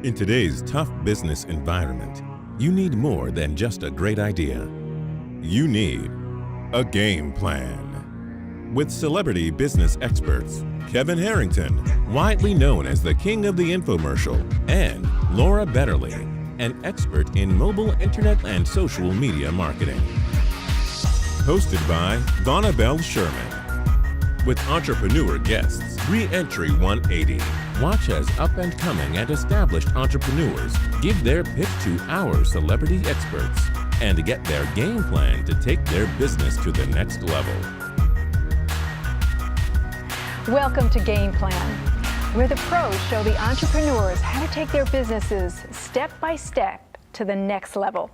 In today's tough business environment, you need more than just a great idea. You need a game plan. With celebrity business experts Kevin Harrington, widely known as the king of the infomercial, and Laura Betterly, an expert in mobile, internet, and social media marketing. Hosted by Vonabelle Sherman. With entrepreneur guests, Re-Entry180. Watch as up-and-coming and established entrepreneurs give their pitch to our celebrity experts and get their game plan to take their business to the next level. Welcome to Game Plan, where the pros show the entrepreneurs how to take their businesses step by step to the next level.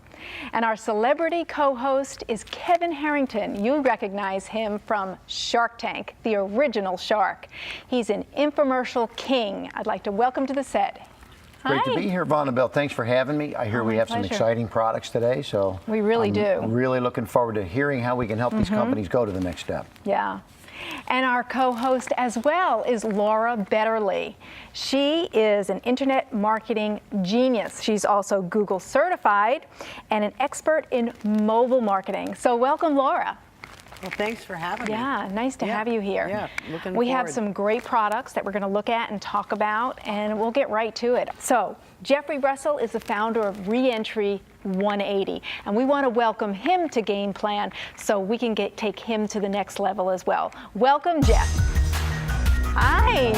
And our celebrity co-host is Kevin Harrington. You recognize him from Shark Tank, the original shark. He's an infomercial king. I'd like to welcome to the set. Great Hi. to be here, Vonabelle. Thanks for having me. I hear we have some exciting products today, so we really do. Really looking forward to hearing how we can help these companies go to the next step. Yeah. And our co-host as well is Laura Betterly. She is an internet marketing genius. She's also Google certified and an expert in mobile marketing. So welcome, Laura. Well, thanks for having me. Yeah, nice to have you here. Yeah, looking We have forward. some great products that we're going to look at and talk about, and we'll get right to it. So, Jeffrey Russell is the founder of Re-Entry180, and we want to welcome him to Game Plan so we can take him to the next level as well. Welcome, Jeff. Hi.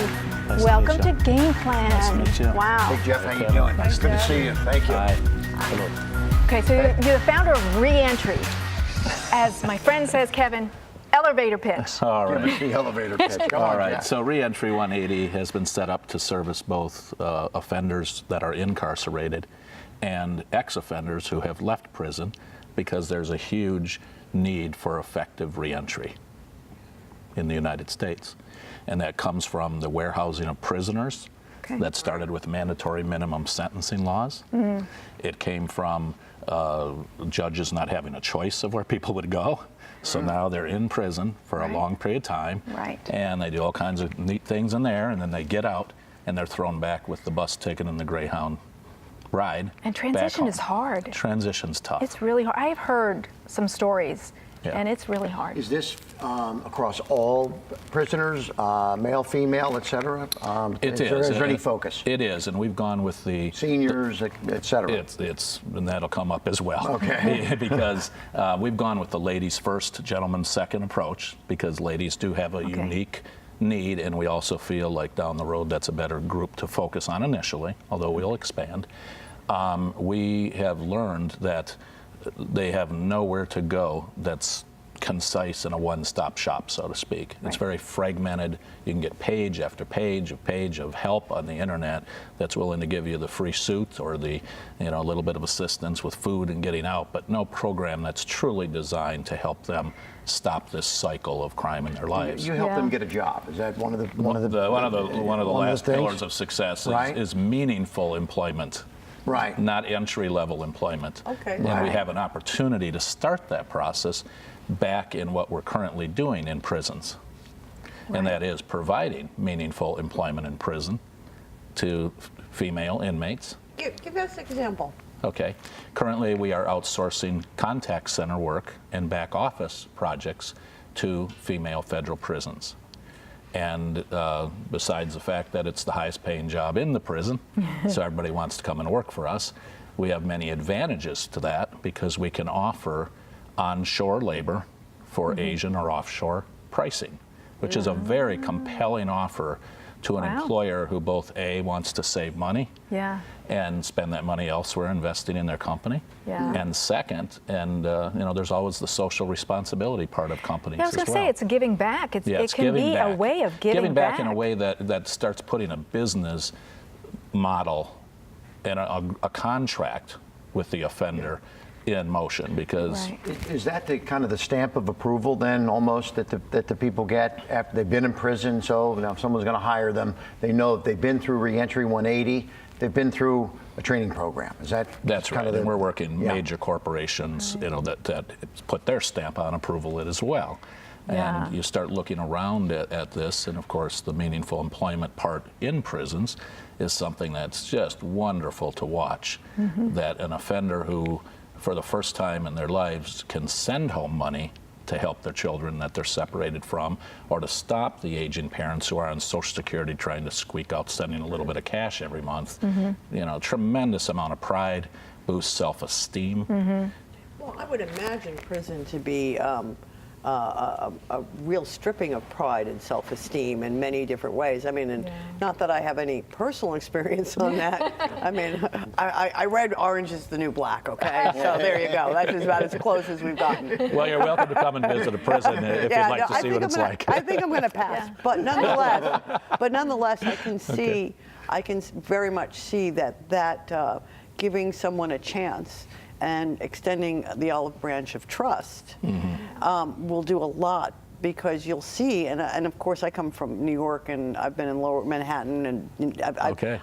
Nice Welcome to to meet you. Game Plan. Nice to meet you. Wow. Hey, Jeff, how you doing? It's good to see you. Thank you. Hi. Okay, so you're the founder of Re-Entry. As my friend says, Kevin, elevator pitch. All Give right. us the elevator pitch. Go All on, right. Jeff. So Re-Entry180 has been set up to service both offenders that are incarcerated and ex-offenders who have left prison, because there's a huge need for effective re-entry in the United States. And that comes from the warehousing of prisoners. Okay. That started with mandatory minimum sentencing laws. It came from judges not having a choice of where people would go. So now they're in prison for a long period of time. Right. And they do all kinds of neat things in there, and then they get out and they're thrown back with the bus ticket and the Greyhound ride. And back transition home. is hard. Transition's tough. It's really hard. I've heard some stories, Yeah. and it's really hard. Is this across all prisoners, male, female, et cetera? It is there any focus? It is, and we've gone with the Seniors, et cetera? It's and that'll come up as well. Okay. Because we've gone with the ladies first, gentlemen second approach, because ladies do have a unique need, and we also feel like down the road that's a better group to focus on initially, although we'll expand. We have learned that they have nowhere to go that's concise in a one-stop shop, so to speak. It's very fragmented. You can get page after page of help on the internet that's willing to give you the free suit or the, a little bit of assistance with food and getting out, but no program that's truly designed to help them stop this cycle of crime in their lives. You help them get a job. Is that one of the last things? pillars of success Right. is meaningful employment. Right. Not entry-level employment. Okay. And we have an opportunity to start that process back in what we're currently doing in prisons. And that is providing meaningful employment in prison to female inmates. Give us an example. Okay. Currently, we are outsourcing contact center work and back office projects to female federal prisons. And besides the fact that it's the highest paying job in the prison, so everybody wants to come and work for us, we have many advantages to that, because we can offer onshore labor for Asian or offshore pricing, which is a very compelling offer to an employer who both A, wants to save money and spend that money elsewhere investing in their company, and second, and there's always the social responsibility part of companies I was going to say, it's giving back. It can be a way of giving back in a way that starts putting a business model and a contract with the offender in motion, because Is that the kind of the stamp of approval then, almost, that the people get after they've been in prison? So now if someone's going to hire them, they know that they've been through Re-Entry180, they've been through a training program. Is that that's right? kind of And we're working major corporations, that put their stamp on approval it as well. Yeah. And you start looking around at this, and of course the meaningful employment part in prisons is something that's just wonderful to watch. That an offender who, for the first time in their lives, can send home money to help their children that they're separated from, or to stop the aging parents who are on Social Security trying to squeak out sending a little bit of cash every month. You know, tremendous amount of pride, boosts self-esteem. Well, I would imagine prison to be a real stripping of pride and self-esteem in many different ways. I mean, and not that I have any personal experience on that. I mean, I read Orange is the New Black, okay? So there you go. That's about as close as we've gotten. Well, you're welcome to come and visit a prison if you'd like to see what it's like. I think I'm going to pass. But nonetheless, I can see, I can very much see that giving someone a chance and extending the olive branch of trust will do a lot, because you'll see, and of course I come from New York and I've been in Lower Manhattan, and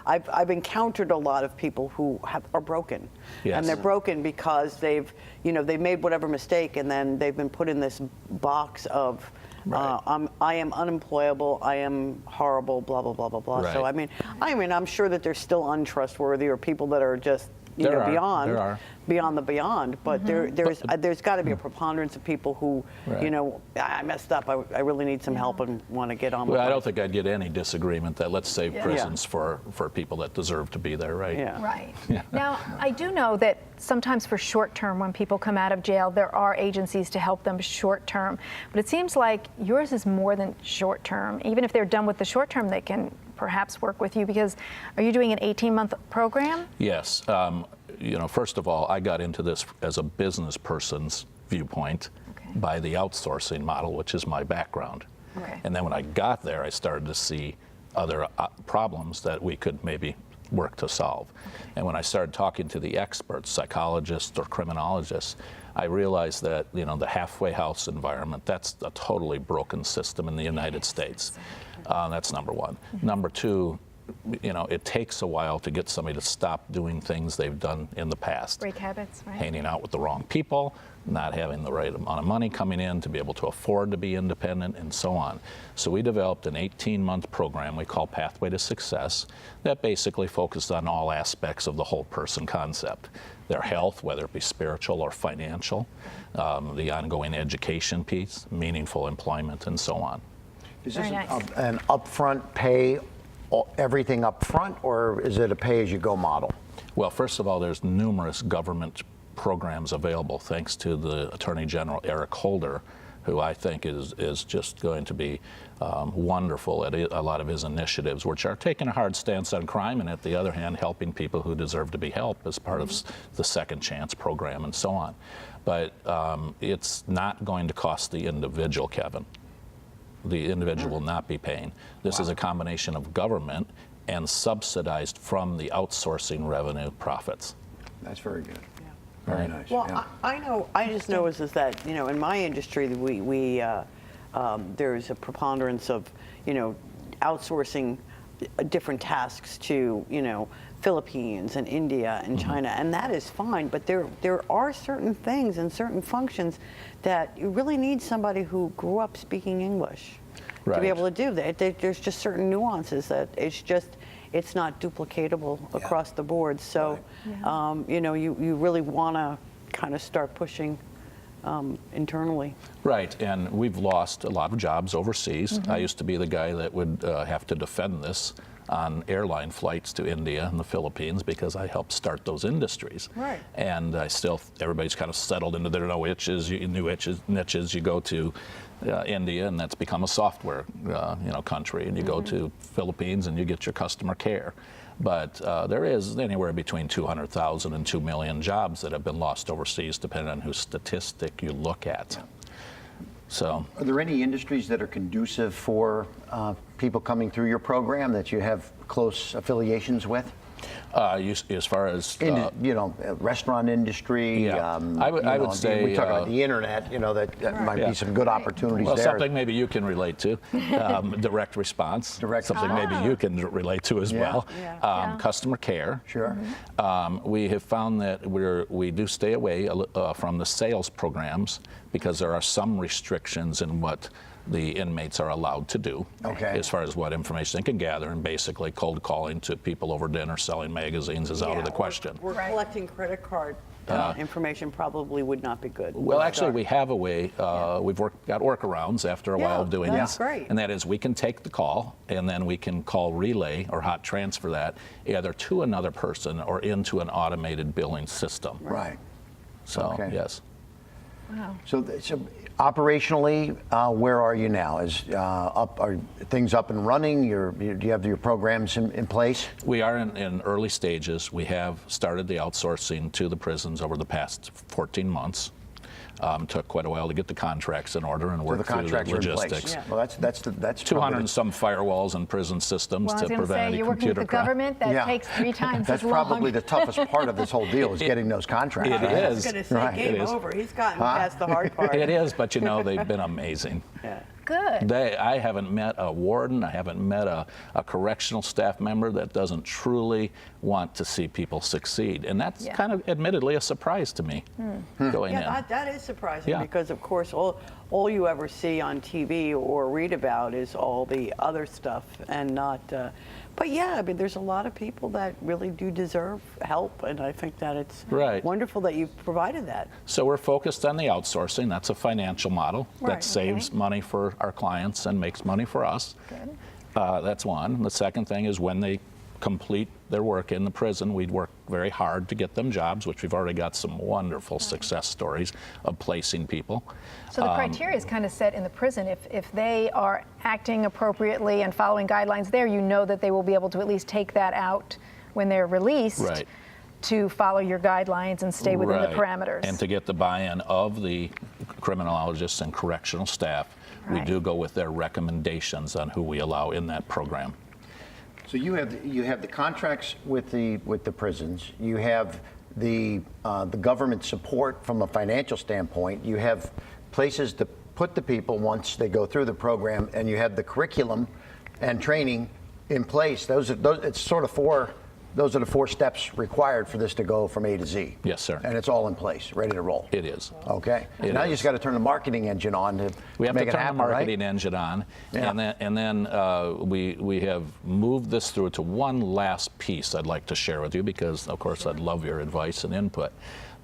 I've encountered a lot of people who are broken, and they're broken because they've made whatever mistake, and then they've been put in this box of I am unemployable, I am horrible, blah blah blah blah blah. Right. So I mean I'm sure that they're still untrustworthy, or people that are just beyond the beyond, but there's got to be a preponderance of people who, I messed up, I really need some help and want to get on with Well, I life. don't think I'd get any disagreement that let's save prisons for people that deserve to be there, right? Yeah. Right. Now, I do know that sometimes for short term, when people come out of jail, there are agencies to help them short term. But it seems like yours is more than short term. Even if they're done with the short term, they can perhaps work with you, because are you doing an 18-month program? Yes. First of all, I got into this as a business person's viewpoint by the outsourcing model, which is my background. And then when I got there, I started to see other problems that we could maybe work to solve. And when I started talking to the experts, psychologists or criminologists, I realized that the halfway house environment, that's a totally broken system in the United States. That's number one. Number two, it takes a while to get somebody to stop doing things they've done in the past. Break habits, right? Hanging out with the wrong people, not having the right amount of money coming in to be able to afford to be independent, and so on. So we developed an 18-month program we call Pathway to Success that basically focused on all aspects of the whole person concept. Their health, whether it be spiritual or financial, the ongoing education piece, meaningful employment, and so on. Is this Very nice. an upfront pay, everything up front, or is it a pay-as-you-go model? Well, first of all, there's numerous government programs available, thanks to the Attorney General Eric Holder, who I think is just going to be wonderful at a lot of his initiatives, which are taking a hard stance on crime, and at the other hand, helping people who deserve to be helped as part of the Second Chance program and so on. But it's not going to cost the individual, Kevin. The individual will not be paying. This is a combination of government and subsidized from the outsourcing revenue profits. That's very good. Yeah. Very nice. Well, yeah. I just know is that in my industry we there's a preponderance of outsourcing different tasks to Philippines and India and China, and that is fine. But there are certain things and certain functions that you really need somebody who grew up speaking English to be able to do that. There's just certain nuances that it's not duplicatable across the board. So you really want to kind of start pushing internally. Right, and we've lost a lot of jobs overseas. I used to be the guy that would have to defend this on airline flights to India and the Philippines because I helped start those industries. Right. And everybody's kind of settled into their new niches. You go to India, and that's become a software country, and you go to Philippines and you get your customer care. But there is anywhere between 200,000 and 2 million jobs that have been lost overseas, depending on whose statistic you look at. So, are there any industries that are conducive for people coming through your program that you have close affiliations with? As far as you know, restaurant industry. Yeah. I would say we talk about the internet. You know, that might be some good opportunities well, there. something maybe you can relate to. Direct response. Something maybe you can relate to as well. Customer care. Sure. We have found that we do stay away from the sales programs because there are some restrictions in what the inmates are allowed to do as far as what information they can gather, and basically cold calling to people over dinner selling magazines is out of the question. We're collecting credit card information probably would not be good. Well, actually, we have a way. We've got workarounds after a while of doing that's this, great. and that is we can take the call and then we can call relay or hot transfer that either to another person or into an automated billing system. Right. So yes. Wow. So operationally, where are you now? Are things up and running? Do you have your programs in place? We are in early stages. We have started the outsourcing to the prisons over the past 14 months. Took quite a while to get the contracts in order and work through the logistics. Well, that's 200 and some firewalls and prison systems to prevent any you're working with computer the government. That takes 3 times That's as long. probably the toughest part of this whole deal is getting those contracts. It right? I was going to say, game is. over. He's gotten past the hard part. It is, but you know, they've been amazing. Good. I haven't met a warden, I haven't met a correctional staff member that doesn't truly want to see people succeed. And that's kind of admittedly a surprise to me going in. That is surprising because, of course, all you ever see on TV or read about is all the other stuff and not. But yeah, I mean, there's a lot of people that really do deserve help, and I think that it's wonderful that you've provided that. So we're focused on the outsourcing. That's a financial model that saves money for our clients and makes money for us. Good. That's one. The second thing is when they complete their work in the prison, we'd work very hard to get them jobs, which we've already got some wonderful success stories of placing people. So the criteria is kind of set in the prison. If they are acting appropriately and following guidelines there, you know that they will be able to at least take that out when they're released to follow your guidelines and stay within the parameters. And to get the buy-in of the criminologists and correctional staff, we do go with their recommendations on who we allow in that program. So you have the contracts with the prisons. You have the government support from a financial standpoint. You have places to put the people once they go through the program, and you have the curriculum and training in place. It's sort of those are the 4 steps required for this to go from A to Z. Yes, sir. And it's all in place, ready to roll. It is. Okay. Now you just got to turn the marketing engine on to we have make to turn it happen, the marketing engine on, and then we have moved this through to one last piece I'd like to share with you because, of course, I'd love your advice and input.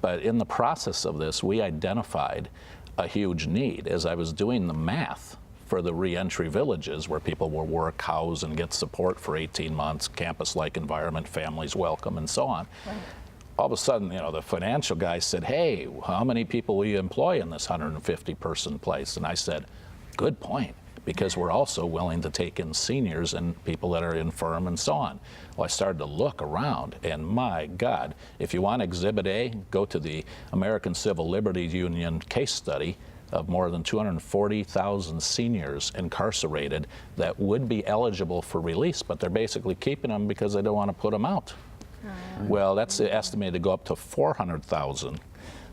But in the process of this, we identified a huge need as I was doing the math for the re-entry villages where people will work, house, and get support for 18 months, campus-like environment, families welcome, and so on. All of a sudden, you know, the financial guy said, hey, how many people will you employ in this 150-person place? And I said, good point, because we're also willing to take in seniors and people that are infirm and so on. Well, I started to look around, and my God, if you want Exhibit A, go to the American Civil Liberties Union case study of more than 240,000 seniors incarcerated that would be eligible for release, but they're basically keeping them because they don't want to put them out. Well, that's estimated to go up to 400,000.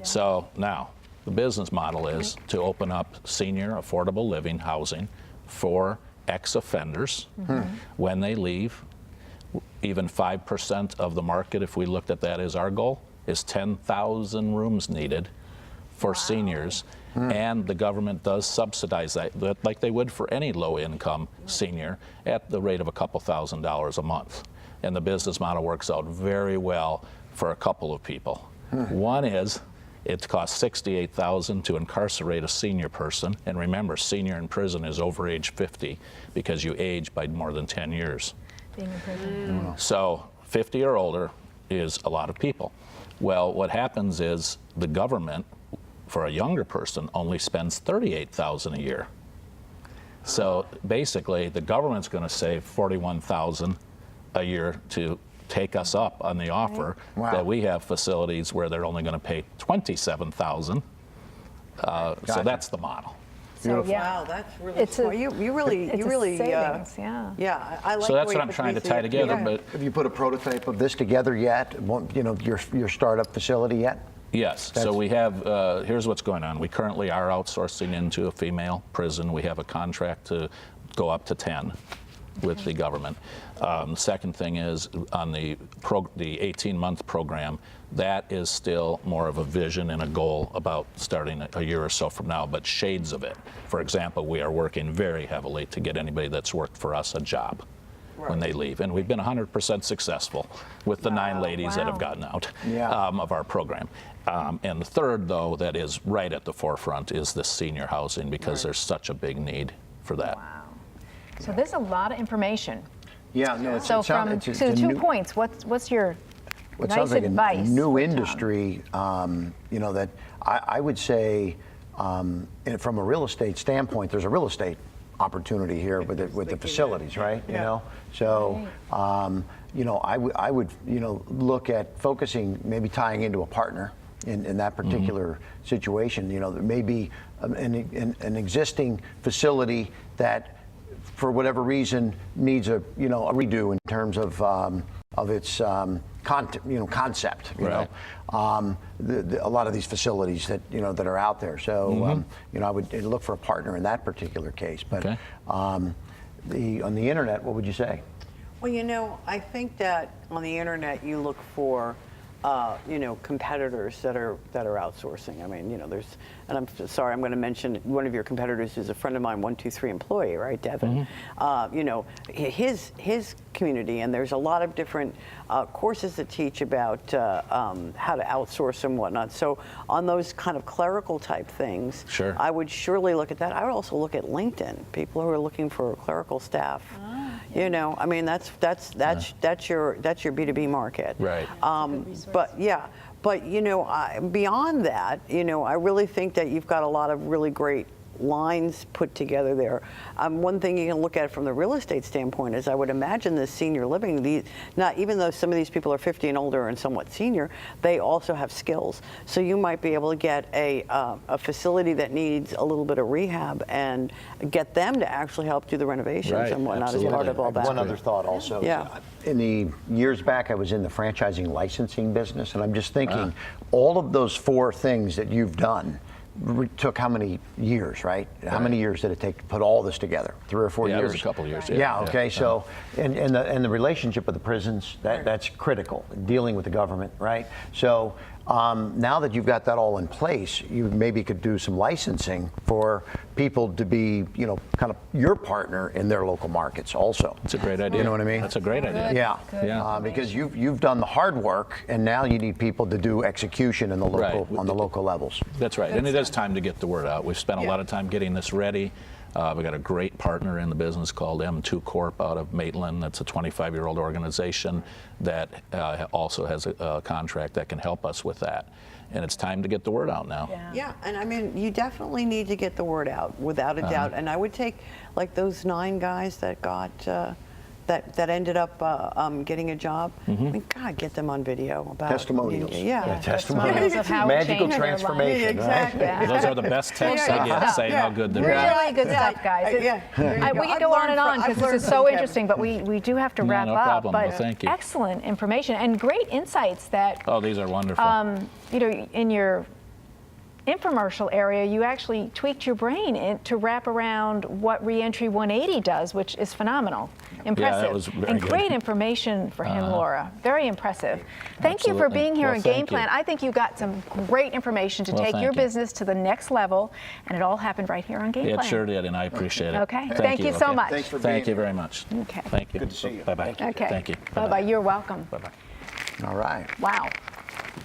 So now, the business model is to open up senior affordable living housing for ex-offenders when they leave. Even 5% of the market, if we looked at that as our goal, is 10,000 rooms needed for seniors. And the government does subsidize that like they would for any low-income senior at the rate of a couple $1,000s a month. And the business model works out very well for a couple of people. One is it costs $68,000 to incarcerate a senior person. And remember, senior in prison is over age 50 because you age by more than 10 years. Being in prison. So 50 or older is a lot of people. Well, what happens is the government, for a younger person, only spends $38,000 a year. So basically, the government's going to save $41,000 a year to take us up on the offer that we have facilities where they're only going to pay $27,000. So that's the model. So yeah, Wow, that's really It's a- smart. You really, it's you a really, savings, yeah. Yeah, I like So the that's way what you I'm put trying to these tie together. yeah. But Have you put a prototype of this together yet? You know, your startup facility yet? yes, so we have, here's what's going on. We currently are outsourcing into a female prison. We have a contract to go up to 10 with the government. Second thing is on the 18-month program, that is still more of a vision and a goal about starting a year or so from now, but shades of it. For example, we are working very heavily to get anybody that's worked for us a job when they leave. And we've been 100% successful with the 9 ladies that have gotten out of our program. And the third, though, that is right at the forefront is the senior housing, because there's such a big need for that. Wow. So there's a lot of information. Yeah, no, it's, So it sounds, from it's to a 2 new, points, what's your it nice sounds like advice? a new for Tom? industry, you know, that I would say and from a real estate standpoint, there's a real estate opportunity here with the facilities, right? You know, so you know, I would you know, look at focusing, maybe tying into a partner in that particular situation. You know, there may be an existing facility that, for whatever reason, needs a redo in terms of its concept. You know, a lot of these facilities that that are out there. So you know, I would look for a partner in that particular case. But on the internet, what would you say? Well, you know, I think that on the internet you look for you know, competitors that are outsourcing. I mean, you know, there's, and I'm sorry, I'm going to mention one of your competitors is a friend of mine, 123 employee, right, Devin? You know, his community, and there's a lot of different courses that teach about how to outsource and whatnot. So on those kind of clerical type things, I would surely look at that. I would also look at LinkedIn. People who are looking for clerical staff. You know, I mean, that's your B2B market. Right. But yeah, but you know, beyond that, you know, I really think that you've got a lot of really great lines put together there. One thing you can look at from the real estate standpoint is, I would imagine this senior living, even though some of these people are 50 and older and somewhat senior, they also have skills. So you might be able to get a facility that needs a little bit of rehab and get them to actually help do the renovations and whatnot as part of all that. One other thought also. In the years back, I was in the franchising licensing business, and I'm just thinking, all of those 4 things that you've done took how many years, right? How many years did it take to put all this together? 3 or 4 years? It was a couple of years. Okay. So, and the relationship with the prisons, that's critical. Dealing with the government, right? So now that you've got that all in place, you maybe could do some licensing for people to be, you know, kind of your partner in their local markets also. That's a great idea. You know what I mean? That's a great idea. Because you've done the hard work, and now you need people to do execution in the local on the local levels. That's right. And it is time to get the word out. We've spent a lot of time getting this ready. We've got a great partner in the business called M2 Corp out of Maitland. That's a 25-year-old organization that also has a contract that can help us with that. And it's time to get the word out now. Yeah, and I mean, you definitely need to get the word out, without a doubt. And I would take, like, those 9 guys that got that ended up getting a job. I mean, God, get them on video about testimonials. Testimonials of how magical transformation. Exactly. Those are the best texts I get, saying how good they're doing. Really good stuff, guys. We could go on and on because this is so interesting, but we do have to wrap up. Problem. But well, thank you. Excellent information and great insights that. Oh, these are wonderful. You know, in your infomercial area, you actually tweaked your brain to wrap around what Re-Entry180 does, which is phenomenal, impressive, that was very and good. Great information for him, Laura. Very impressive. Thank you for being here on GamePlan. I think you got some great information to take your business to the next level, and it all happened right here on GamePlan. It sure did, and I appreciate it. Okay. Thank you so much. Thanks for being Thank you very much. Okay. Thank you. Good to see you. Bye-bye. Okay. Thank you. Bye-bye. You're welcome. Bye-bye. All right. Wow.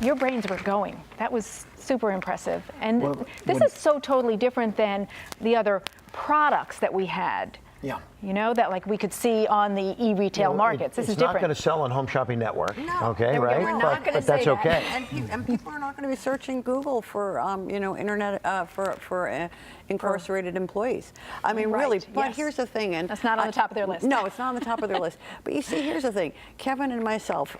Your brains were going. That was super impressive. And this is so totally different than the other products that we had. Yeah. You know, that like we could see on the e-retail markets. This is It's not different. going to sell on Home Shopping Network, okay, There we go. right? We're not gonna but that's say that. okay. And people are not going to be searching Google for, you know, internet for incarcerated employees. I mean, really. Right, But yes. here's the thing, and That's not on the top of their list. No, it's not on the top of their list. But you see, here's the thing. Kevin and myself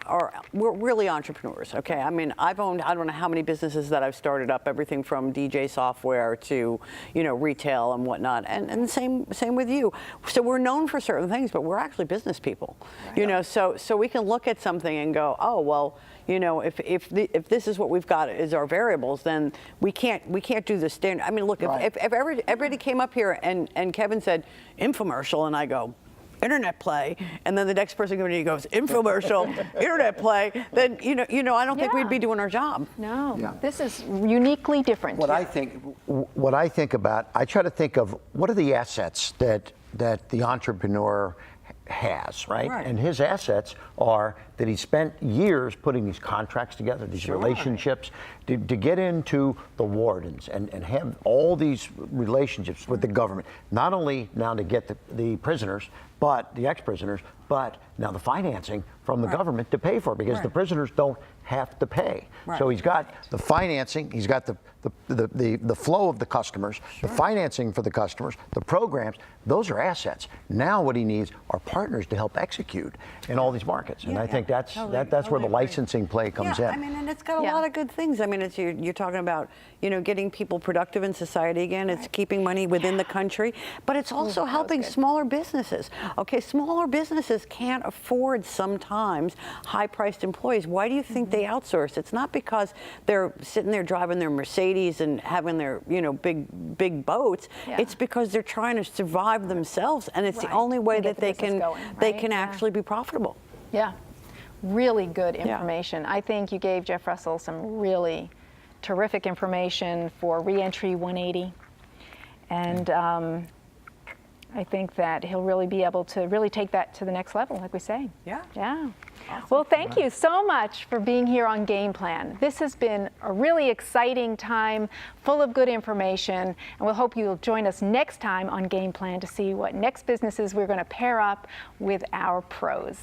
we're really entrepreneurs. Okay, I mean, I've owned I don't know how many businesses that I've started up, everything from DJ software to, you know, retail and whatnot, and same with you. So we're known for certain things, but we're actually business people. Right. You know, so we can look at something and go, oh well, you know, if this is what we've got is our variables, then we can't do the standard. I mean, look, if everybody came up here and Kevin said infomercial, and I go, internet play, and then the next person coming in goes infomercial, internet play, then you know I don't think we'd be doing our job. No, this is uniquely different. What I think about, I try to think of what are the assets that the entrepreneur has, right? And his assets are that he spent years putting these contracts together, these relationships, to get into the wardens and have all these relationships with the government, not only now to get the prisoners, but the ex-prisoners, but now the financing from the government to pay for it, because the prisoners don't have to pay. So he's got the financing, he's got the flow of the customers, the financing for the customers, the programs. Those are assets. Now what he needs are partners to help execute in all these markets, and I think that's where the licensing play comes in. I mean, and it's got a lot of good things. I mean, it's you're talking about, you know, getting people productive in society again. It's keeping money within the country, but it's also helping smaller businesses. Okay, smaller businesses can't afford sometimes high-priced employees. Why do you think they outsource? It's not because they're sitting there driving their Mercedes and having their, you know, big boats. It's because they're trying to survive themselves, and it's the only way that they can actually be profitable. Yeah, really good information. I think you gave Jeff Russell some really terrific information for Re-Entry180, and I think that he'll really be able to really take that to the next level, like we say. Yeah. Awesome. Well, thank you so much for being here on Game Plan. This has been a really exciting time, full of good information, and we'll hope you'll join us next time on Game Plan to see what next businesses we're going to pair up with our pros.